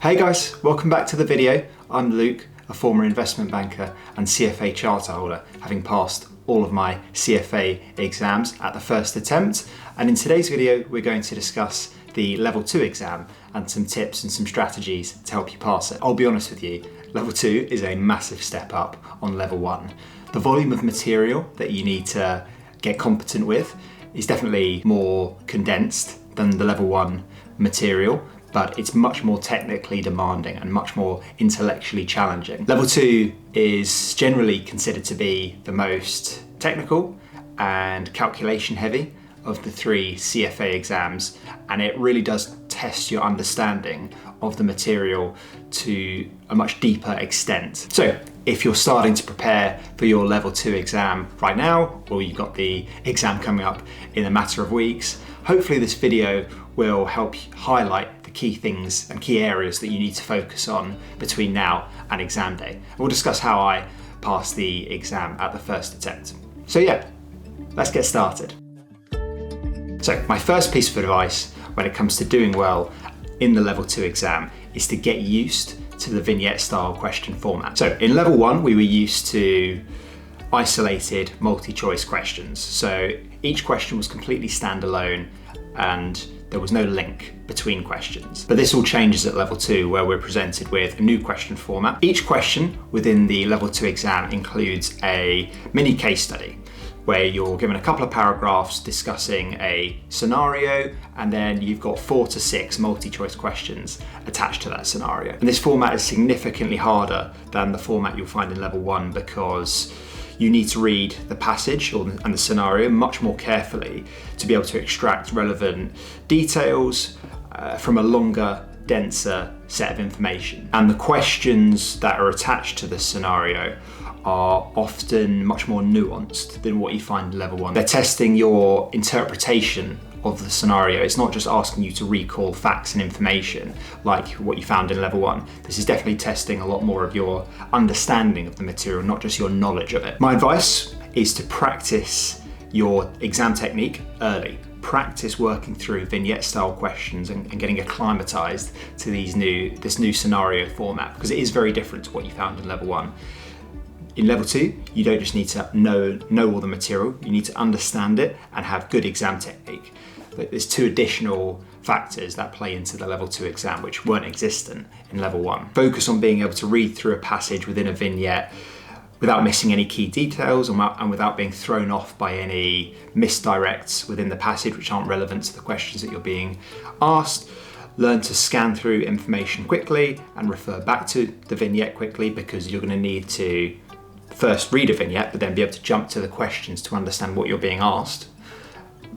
Hey guys, welcome back to the video. I'm Luke, a former investment banker and CFA charter holder, having passed all of my CFA exams at the first attempt. And in today's video, we're going to discuss the Level 2 exam and some tips and some strategies to help you pass it. I'll be honest with you, Level 2 is a massive step up on Level 1. The volume of material that you need to get competent with is definitely more condensed than the Level 1 material, but it's much more technically demanding and much more intellectually challenging. Level 2 is generally considered to be the most technical and calculation heavy of the three CFA exams, and it really does test your understanding of the material to a much deeper extent. So if you're starting to prepare for your Level 2 exam right now, or you've got the exam coming up in a matter of weeks, hopefully this video will help highlight the key things and key areas that you need to focus on between now and exam day. We'll discuss how I passed the exam at the first attempt. So yeah, let's get started. So my first piece of advice when it comes to doing well in the Level 2 exam is to get used to the vignette style question format. So in Level 1, we were used to isolated multi-choice questions. So each question was completely standalone and there was no link between questions. But this all changes at Level 2, where we're presented with a new question format. Each question within the Level 2 exam includes a mini case study, where you're given a couple of paragraphs discussing a scenario, and then you've got 4 to 6 multi-choice questions attached to that scenario. And this format is significantly harder than the format you'll find in Level 1 because you need to read the passage and the scenario much more carefully to be able to extract relevant details from a longer, denser set of information. And the questions that are attached to the scenario are often much more nuanced than what you find in Level 1. They're testing your interpretation of the scenario. It's not just asking you to recall facts and information like what you found in Level 1. This is definitely testing a lot more of your understanding of the material, not just your knowledge of it. My advice is to practice your exam technique early. Practice working through vignette style questions and getting acclimatized to this new scenario format, because it is very different to what you found in Level 1. In Level 2, you don't just need to know all the material, you need to understand it and have good exam technique. But there's two additional factors that play into the Level 2 exam which weren't existent in Level 1. Focus on being able to read through a passage within a vignette without missing any key details and without being thrown off by any misdirects within the passage which aren't relevant to the questions that you're being asked. Learn to scan through information quickly and refer back to the vignette quickly, because you're going to need to first read a vignette but then be able to jump to the questions to understand what you're being asked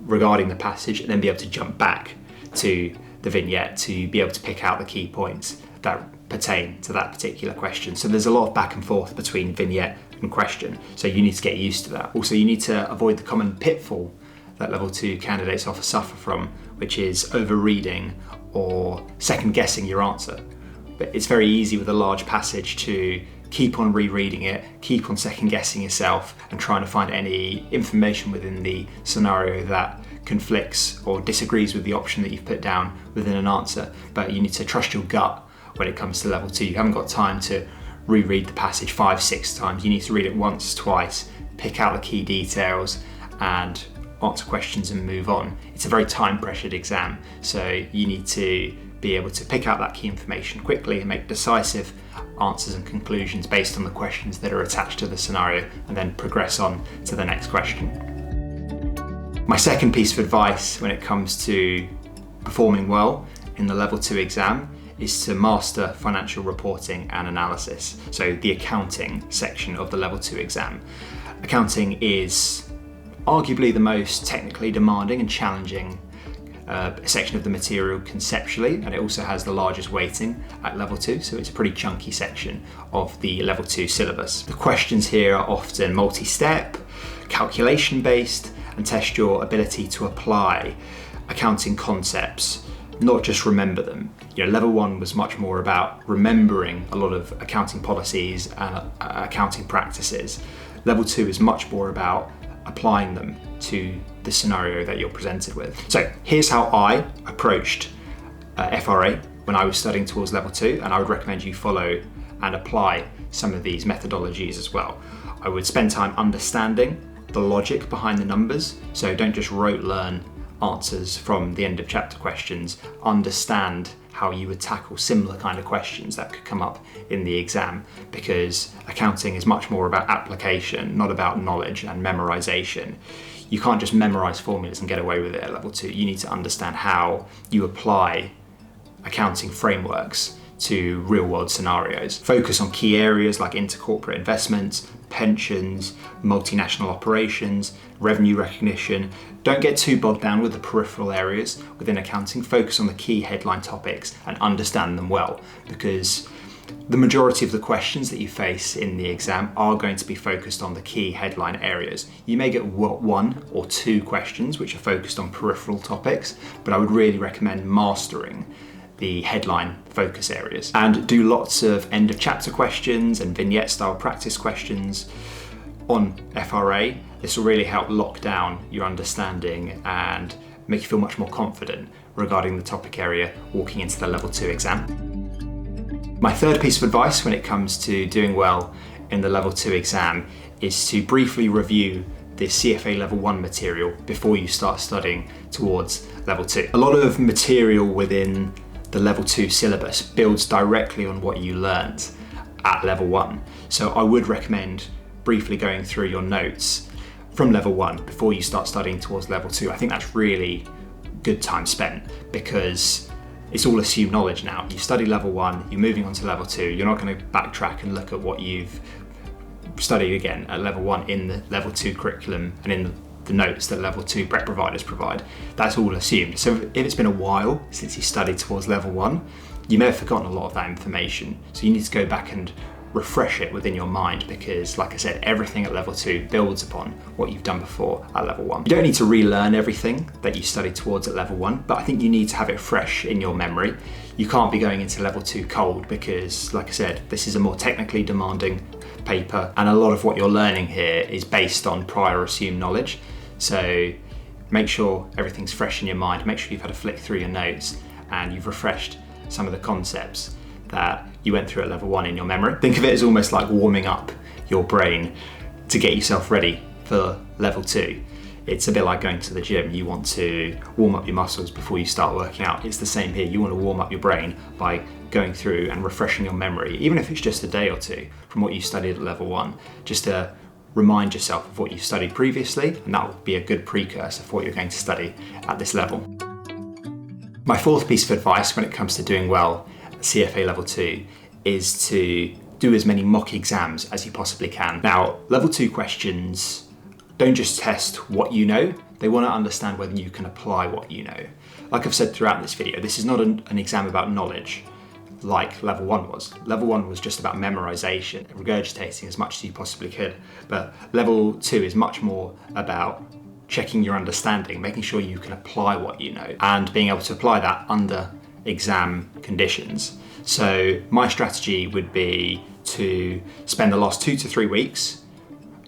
regarding the passage, and then be able to jump back to the vignette to be able to pick out the key points that pertain to that particular question. So there's a lot of back and forth between vignette and question, so you need to get used to that. Also, you need to avoid the common pitfall that Level 2 candidates often suffer from, which is over-reading or second-guessing your answer. But it's very easy with a large passage to keep on rereading it, keep on second-guessing yourself and trying to find any information within the scenario that conflicts or disagrees with the option that you've put down within an answer. But you need to trust your gut when it comes to Level 2. You haven't got time to reread the passage 5-6 times. You need to read it once, twice, pick out the key details and answer questions and move on. It's a very time-pressured exam, so you need to be able to pick out that key information quickly and make decisive answers and conclusions based on the questions that are attached to the scenario, and then progress on to the next question. My second piece of advice when it comes to performing well in the Level 2 exam is to master financial reporting and analysis. So the accounting section of the Level 2 exam. Accounting is arguably the most technically demanding and challenging section of the material conceptually, and it also has the largest weighting at Level 2, so it's a pretty chunky section of the Level 2 syllabus. The questions here are often multi-step, calculation-based, and test your ability to apply accounting concepts, not just remember them. Level 1 was much more about remembering a lot of accounting policies and accounting practices. Level 2 is much more about applying them to the scenario that you're presented with. So here's how I approached FRA when I was studying towards level 2, and I would recommend you follow and apply some of these methodologies as well. I would spend time understanding the logic behind the numbers, so don't just rote learn answers from the end of chapter questions. Understand how you would tackle similar kind of questions that could come up in the exam, because accounting is much more about application, not about knowledge and memorization. You can't just memorize formulas and get away with it at level 2. You need to understand how you apply accounting frameworks to real-world scenarios. Focus on key areas like intercorporate investments, pensions, multinational operations, revenue recognition. Don't get too bogged down with the peripheral areas within accounting. Focus on the key headline topics and understand them well, because the majority of the questions that you face in the exam are going to be focused on the key headline areas. You may get 1 or 2 questions which are focused on peripheral topics, but I would really recommend mastering the headline focus areas. And do lots of end of chapter questions and vignette style practice questions on FRA. This will really help lock down your understanding and make you feel much more confident regarding the topic area walking into the level 2 exam. My third piece of advice when it comes to doing well in the level 2 exam is to briefly review the CFA Level 1 material before you start studying towards level 2. A lot of material within the level 2 syllabus builds directly on what you learned at level 1. So I would recommend briefly going through your notes from level 1 before you start studying towards level 2. I think that's really good time spent, because it's all assumed knowledge now. You study level 1, you're moving on to level 2. You're not going to backtrack and look at what you've studied again at level 1 in the level 2 curriculum and in the notes that level 2 prep providers provide. That's all assumed. So if it's been a while since you studied towards level 1, you may have forgotten a lot of that information. So you need to go back and refresh it within your mind, because like I said, everything at level 2 builds upon what you've done before at level 1. You don't need to relearn everything that you studied towards at level 1, but I think you need to have it fresh in your memory. You can't be going into level 2 cold, because like I said, this is a more technically demanding paper, and a lot of what you're learning here is based on prior assumed knowledge. So make sure everything's fresh in your mind. Make sure you've had a flick through your notes and you've refreshed some of the concepts that you went through at level 1 in your memory. Think of it as almost like warming up your brain to get yourself ready for level 2. It's a bit like going to the gym. You want to warm up your muscles before you start working out. It's the same here. You want to warm up your brain by going through and refreshing your memory, even if it's just a day or 2 from what you studied at level 1, just to remind yourself of what you studied previously, and that will be a good precursor for what you're going to study at this level. My fourth piece of advice when it comes to doing well at CFA Level 2 is to do as many mock exams as you possibly can. Now, level 2 questions don't just test what you know, they want to understand whether you can apply what you know. Like I've said throughout this video, this is not an exam about knowledge like level 1 was. Level 1 was just about memorization, regurgitating as much as you possibly could. But level 2 is much more about checking your understanding, making sure you can apply what you know, and being able to apply that under exam conditions. So my strategy would be to spend the last 2 to 3 weeks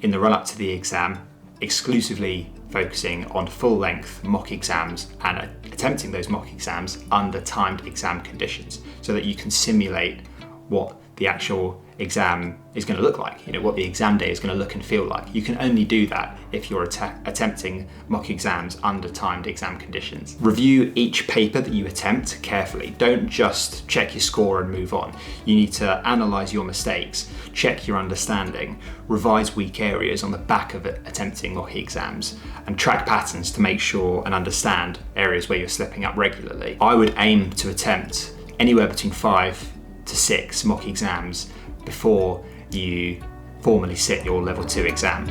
in the run up to the exam exclusively focusing on full-length mock exams and attempting those mock exams under timed exam conditions, so that you can simulate what the actual exam is going to look like, what the exam day is going to look and feel like. You can only do that if you're attempting mock exams under timed exam conditions. Review each paper that you attempt carefully. Don't just check your score and move on. You need to analyze your mistakes, check your understanding, revise weak areas on the back of attempting mock exams, and track patterns to make sure and understand areas where you're slipping up regularly. I would aim to attempt anywhere between 5 to 6 mock exams before you formally sit your level 2 exam.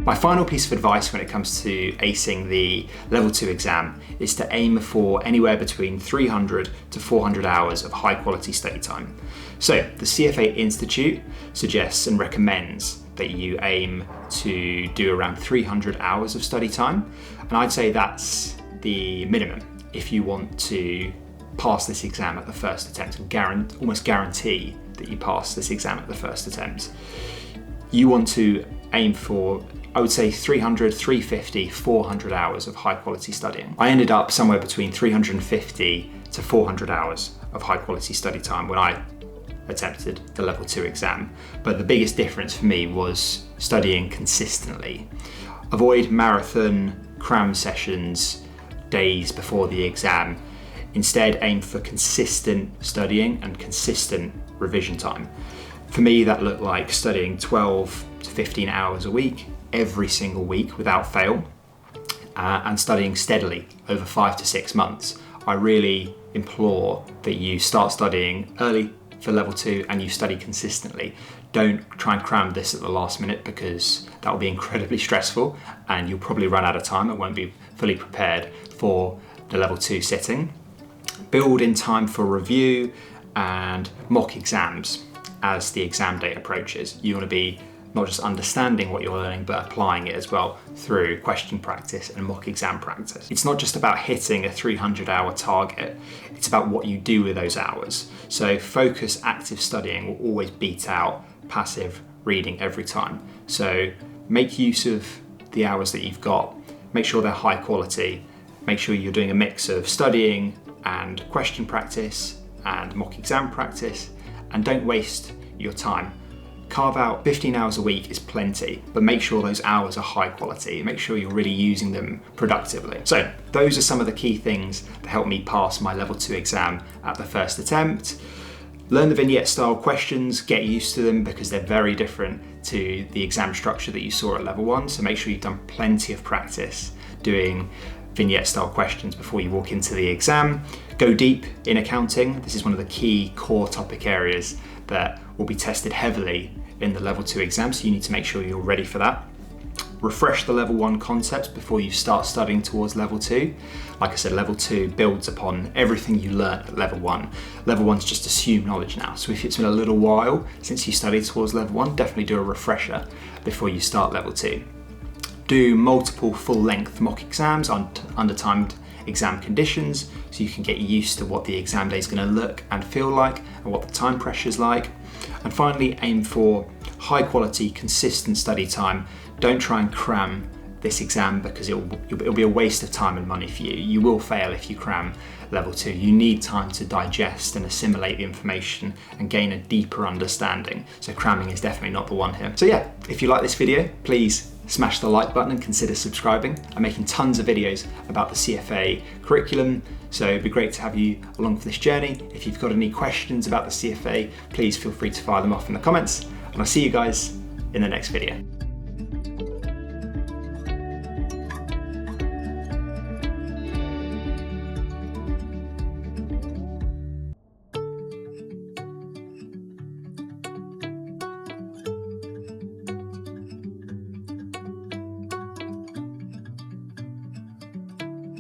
My final piece of advice when it comes to acing the level 2 exam is to aim for anywhere between 300 to 400 hours of high quality study time. So the CFA Institute suggests and recommends that you aim to do around 300 hours of study time, and I'd say that's the minimum if you want to pass this exam at the first attempt and almost guarantee that you pass this exam at the first attempt. You want to aim for, I would say, 300, 350, 400 hours of high quality studying. I ended up somewhere between 350 to 400 hours of high quality study time when I attempted the Level 2 exam. But the biggest difference for me was studying consistently. Avoid marathon cram sessions days before the exam. Instead, aim for consistent studying and consistent revision time. For me, that looked like studying 12 to 15 hours a week, every single week without fail, and studying steadily over 5 to 6 months. I really implore that you start studying early for Level 2 and you study consistently. Don't try and cram this at the last minute, because that will be incredibly stressful and you'll probably run out of time and won't be fully prepared for the Level 2 sitting. Build in time for review and mock exams as the exam date approaches. You want to be not just understanding what you're learning, but applying it as well through question practice and mock exam practice. It's not just about hitting a 300-hour target, it's about what you do with those hours. So focus active studying will always beat out passive reading every time. So make use of the hours that you've got, make sure they're high quality, make sure you're doing a mix of studying and question practice and mock exam practice, and don't waste your time. Carve out 15 hours a week is plenty, but make sure those hours are high quality. Make sure you're really using them productively. So those are some of the key things that helped me pass my Level 2 exam at the first attempt. Learn the vignette style questions, get used to them because they're very different to the exam structure that you saw at Level 1. So make sure you've done plenty of practice doing vignette style questions before you walk into the exam. Go deep in accounting. This is one of the key core topic areas that will be tested heavily in the Level 2 exam, so you need to make sure you're ready for that. Refresh the Level 1 concepts before you start studying towards Level 2. Like I said, Level 2 builds upon everything you learned at Level 1. Level 1's just assumed knowledge now, so if it's been a little while since you studied towards Level 1, definitely do a refresher before you start Level 2. Do multiple full-length mock exams under timed exam conditions so you can get used to what the exam day is going to look and feel like and what the time pressure is like. And finally, aim for high quality, consistent study time. Don't try and cram this exam because it'll be a waste of time and money for you. You will fail if you cram Level 2. You need time to digest and assimilate the information and gain a deeper understanding. So cramming is definitely not the one here. So yeah, if you like this video, please smash the like button and consider subscribing. I'm making tons of videos about the CFA curriculum, so it'd be great to have you along for this journey. If you've got any questions about the CFA, please feel free to fire them off in the comments, and I'll see you guys in the next video.